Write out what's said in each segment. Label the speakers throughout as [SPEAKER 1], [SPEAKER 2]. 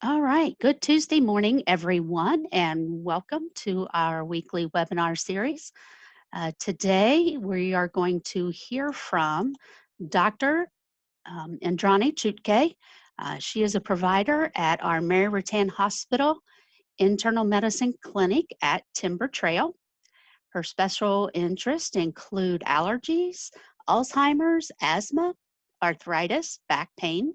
[SPEAKER 1] All right. Good Tuesday morning, everyone, and welcome to our weekly webinar series. Today, we are going to hear from Dr. Indrani Chutke. She is a provider at our Mary Rattan Hospital Internal Medicine Clinic at Timber Trail. Her special interests include allergies, Alzheimer's, asthma, arthritis, back pain,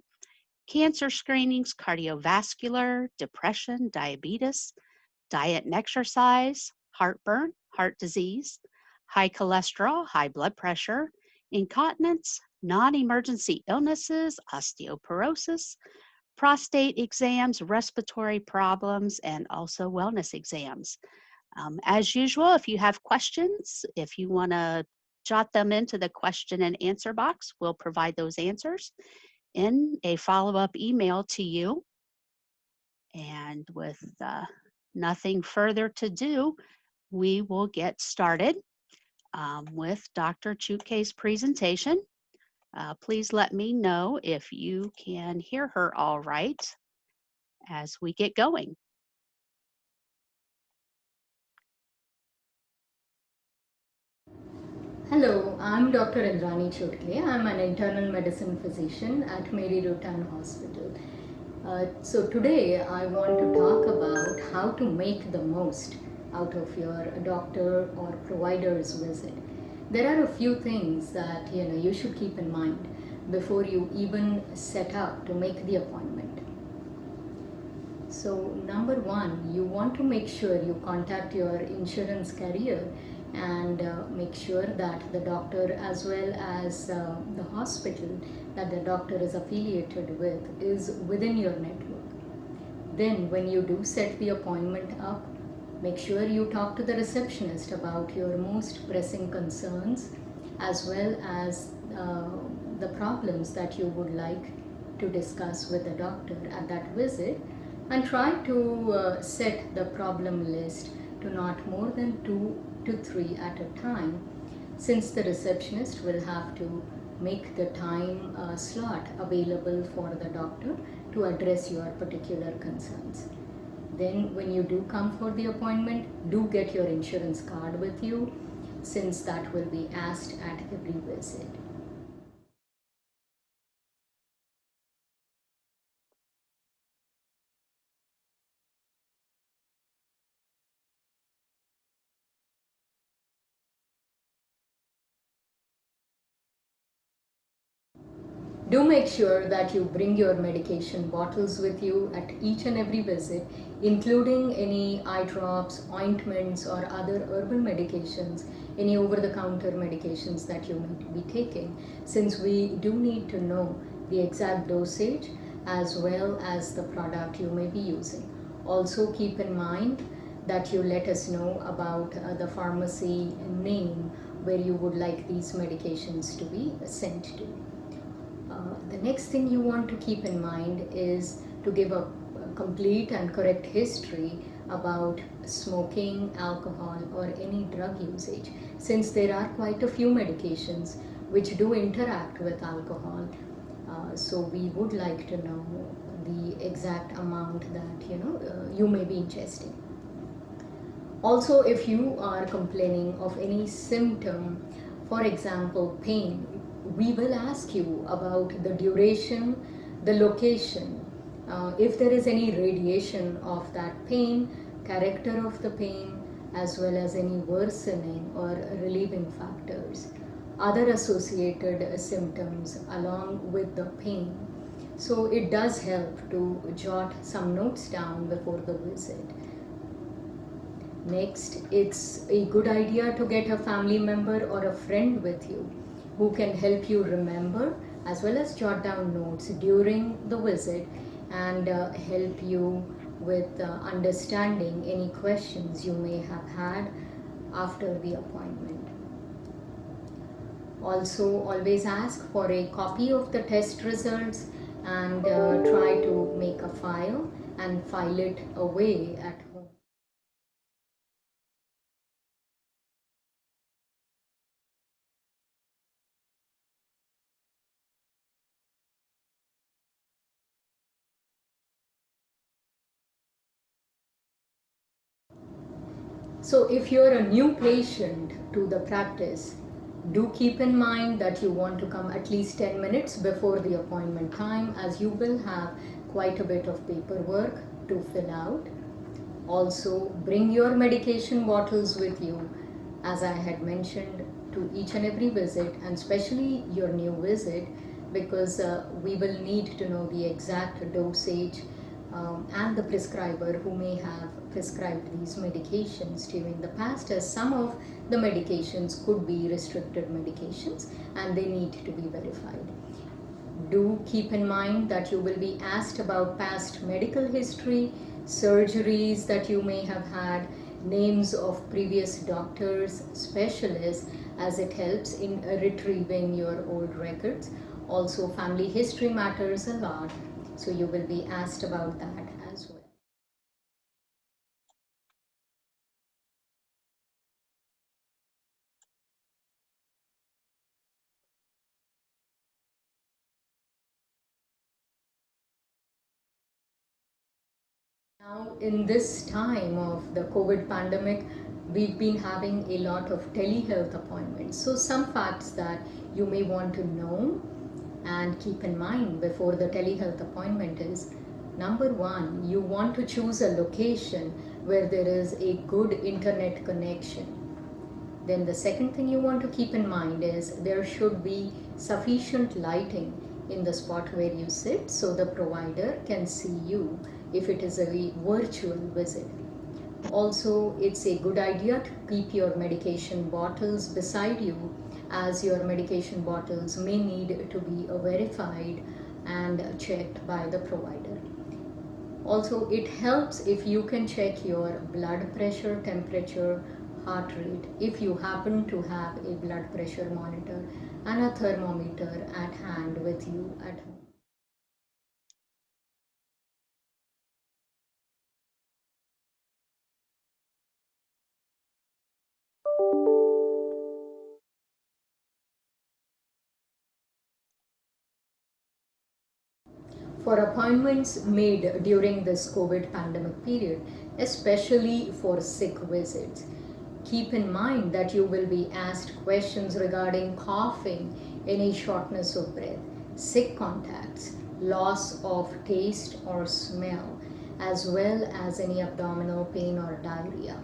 [SPEAKER 1] cancer screenings, cardiovascular, depression, diabetes, diet and exercise, heartburn, heart disease, high cholesterol, high blood pressure, incontinence, non emergency illnesses, osteoporosis, prostate exams, respiratory problems, and also wellness exams. As usual, if you have questions, if you want to jot them into the question and answer box, we'll provide those answers in a follow up email to you. And with nothing further to do, we will get started with Dr. Chutke's presentation. Please let me know if you can hear her all right as we get going.
[SPEAKER 2] Hello, I'm Dr. Indrani Chotke. I'm an internal medicine physician at Mary Rutan Hospital. So today I want to talk about how to make the most out of your doctor or provider's visit. There are a few things that you should keep in mind before you even set up to make the appointment. So, number one, you want to make sure you contact your insurance carrier and make sure that the doctor, as well as the hospital that the doctor is affiliated with, is within your network. Then, when you do set the appointment up, make sure you talk to the receptionist about your most pressing concerns as well as the problems that you would like to discuss with the doctor at that visit, and try to set the problem list to not more than 2 to 3 at a time, since the receptionist will have to make the time slot available for the doctor to address your particular concerns. Then, when you do come for the appointment, do get your insurance card with you, since that will be asked at every visit. Do make sure that you bring your medication bottles with you at each and every visit, including any eye drops, ointments, or other herbal medications, any over the counter medications that you may be taking, since we do need to know the exact dosage as well as the product you may be using. Also, keep in mind that you let us know about the pharmacy name where you would like these medications to be sent to. The next thing you want to keep in mind is to give a complete and correct history about smoking, alcohol, or any drug usage, since there are quite a few medications which do interact with alcohol. So we would like to know the exact amount that you may be ingesting. Also, if you are complaining of any symptom, for example, pain, we will ask you about the duration, the location, if there is any radiation of that pain, character of the pain, as well as any worsening or relieving factors, other associated symptoms along with the pain. So it does help to jot some notes down before the visit. Next, it's a good idea to get a family member or a friend with you who can help you remember as well as jot down notes during the visit and help you with understanding any questions you may have had after the appointment. Also, always ask for a copy of the test results and try to make a file and file it away at home. So if you're a new patient to the practice, do keep in mind that you want to come at least 10 minutes before the appointment time, as you will have quite a bit of paperwork to fill out. Also, bring your medication bottles with you, as I had mentioned, to each and every visit, and especially your new visit, because we will need to know the exact dosage and the prescriber who may have prescribed these medications during the past, as some of the medications could be restricted medications and they need to be verified. Do keep in mind that you will be asked about past medical history, surgeries that you may have had, names of previous doctors, specialists, as it helps in retrieving your old records. Also, family history matters a lot, so you will be asked about that as well. Now, in this time of the COVID pandemic, we've been having a lot of telehealth appointments. So, some facts that you may want to know and keep in mind before the telehealth appointment is: number one, you want to choose a location where there is a good internet connection. Then, the second thing you want to keep in mind is there should be sufficient lighting in the spot where you sit so the provider can see you if it is a virtual visit. Also, it's a good idea to keep your medication bottles beside you, as your medication bottles may need to be verified and checked by the provider. Also, it helps if you can check your blood pressure, temperature, heart rate, if you happen to have a blood pressure monitor and a thermometer at hand with you at home. For appointments made during this COVID pandemic period, especially for sick visits, keep in mind that you will be asked questions regarding coughing, any shortness of breath, sick contacts, loss of taste or smell, as well as any abdominal pain or diarrhea.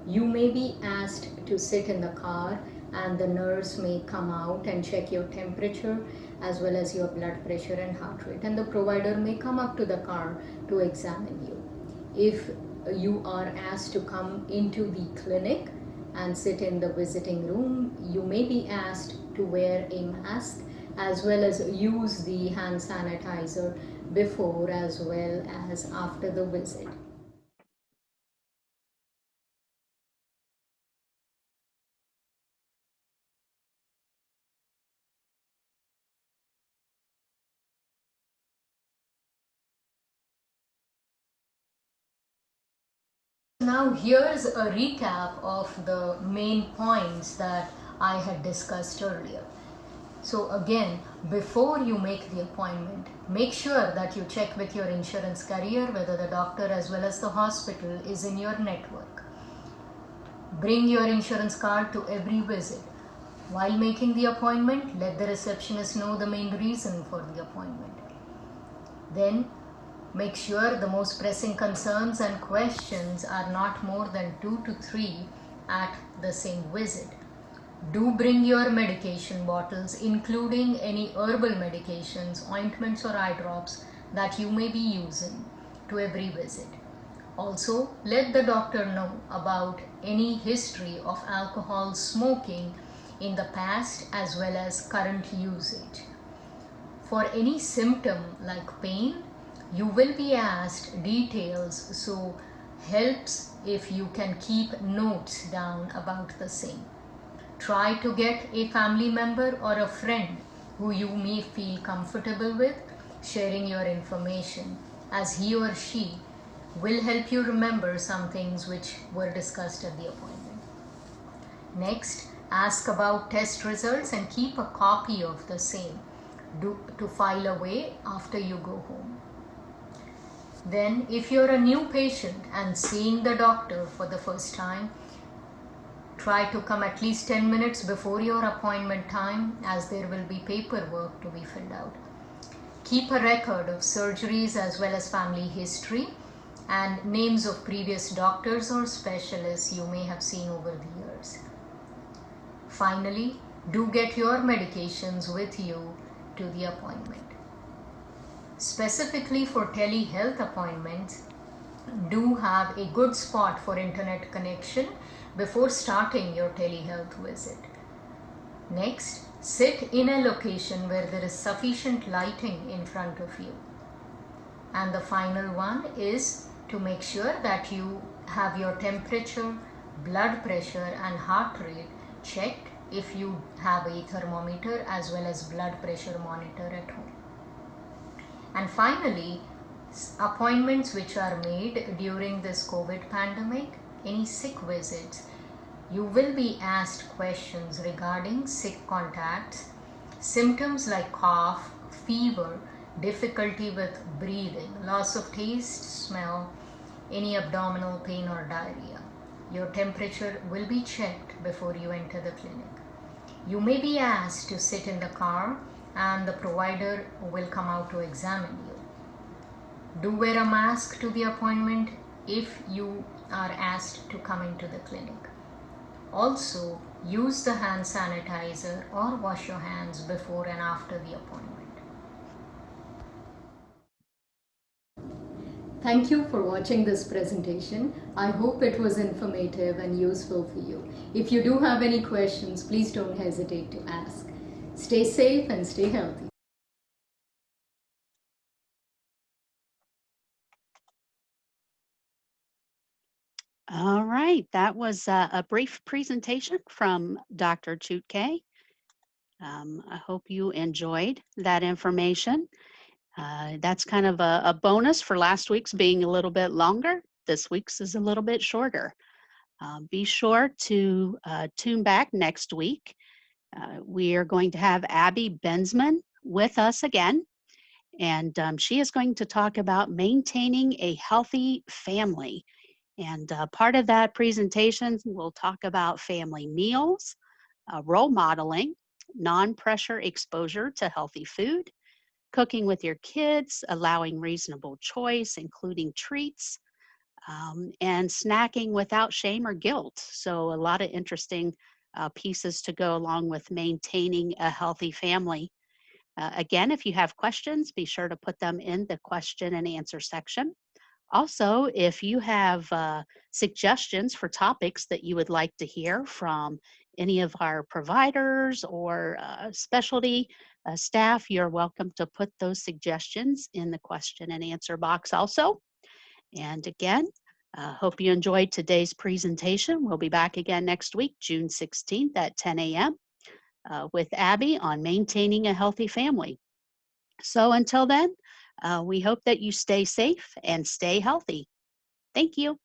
[SPEAKER 2] You may be asked to sit in the car, and the nurse may come out and check your temperature as well as your blood pressure and heart rate, and the provider may come up to the car to examine you. If you are asked to come into the clinic and sit in the visiting room, you may be asked to wear a mask as well as use the hand sanitizer before as well as after the visit. Now here's a recap of the main points that I had discussed earlier. So again, before you make the appointment, make sure that you check with your insurance carrier whether the doctor as well as the hospital is in your network. Bring your insurance card to every visit. While making the appointment, let the receptionist know the main reason for the appointment. Then make sure the most pressing concerns and questions are not more than 2 to 3 at the same visit. Do bring your medication bottles, including any herbal medications, ointments or eye drops that you may be using, to every visit. Also, let the doctor know about any history of alcohol smoking in the past as well as current usage. For any symptom like pain, you will be asked details, so helps if you can keep notes down about the same. Try to get a family member or a friend who you may feel comfortable with sharing your information, as he or she will help you remember some things which were discussed at the appointment. Next, ask about test results and keep a copy of the same to file away after you go home. Then, if you're a new patient and seeing the doctor for the first time, Try to come at least 10 minutes before your appointment time, as there will be paperwork to be filled out. Keep a record of surgeries as well as family history and names of previous doctors or specialists you may have seen over the years. Finally, do get your medications with you to the appointment. Specifically for telehealth appointments, do have a good spot for internet connection before starting your telehealth visit. Next, sit in a location where there is sufficient lighting in front of you. And the final one is to make sure that you have your temperature, blood pressure and heart rate checked if you have a thermometer as well as blood pressure monitor at home. And finally, appointments which are made during this COVID pandemic, any sick visits, you will be asked questions regarding sick contacts, symptoms like cough, fever, difficulty with breathing, loss of taste, smell, any abdominal pain or diarrhea. Your temperature will be checked before you enter the clinic. You may be asked to sit in the car and the provider will come out to examine you. Do wear a mask to the appointment if you are asked to come into the clinic. Also, use the hand sanitizer or wash your hands before and after the appointment. Thank you for watching this presentation. I hope it was informative and useful for you. If you do have any questions, please don't hesitate to ask. Stay safe and stay healthy.
[SPEAKER 1] All right, that was a brief presentation from Dr. Chutke. I hope you enjoyed that information. That's kind of a bonus for last week's being a little bit longer. This week's is a little bit shorter. Be sure to tune back next week. We are going to have Abby Bensman with us again, and she is going to talk about maintaining a healthy family. And part of that presentation, we'll talk about family meals, role modeling, non-pressure exposure to healthy food, cooking with your kids, allowing reasonable choice, including treats, and snacking without shame or guilt. So a lot of interesting pieces to go along with maintaining a healthy family. Again, if you have questions, be sure to put them in the question and answer section. Also, if you have suggestions for topics that you would like to hear from any of our providers or specialty staff, you're welcome to put those suggestions in the question and answer box also. And again, hope you enjoyed today's presentation. We'll be back again next week, June 16th at 10 a.m. With Abby on maintaining a healthy family. So until then, we hope that you stay safe and stay healthy. Thank you.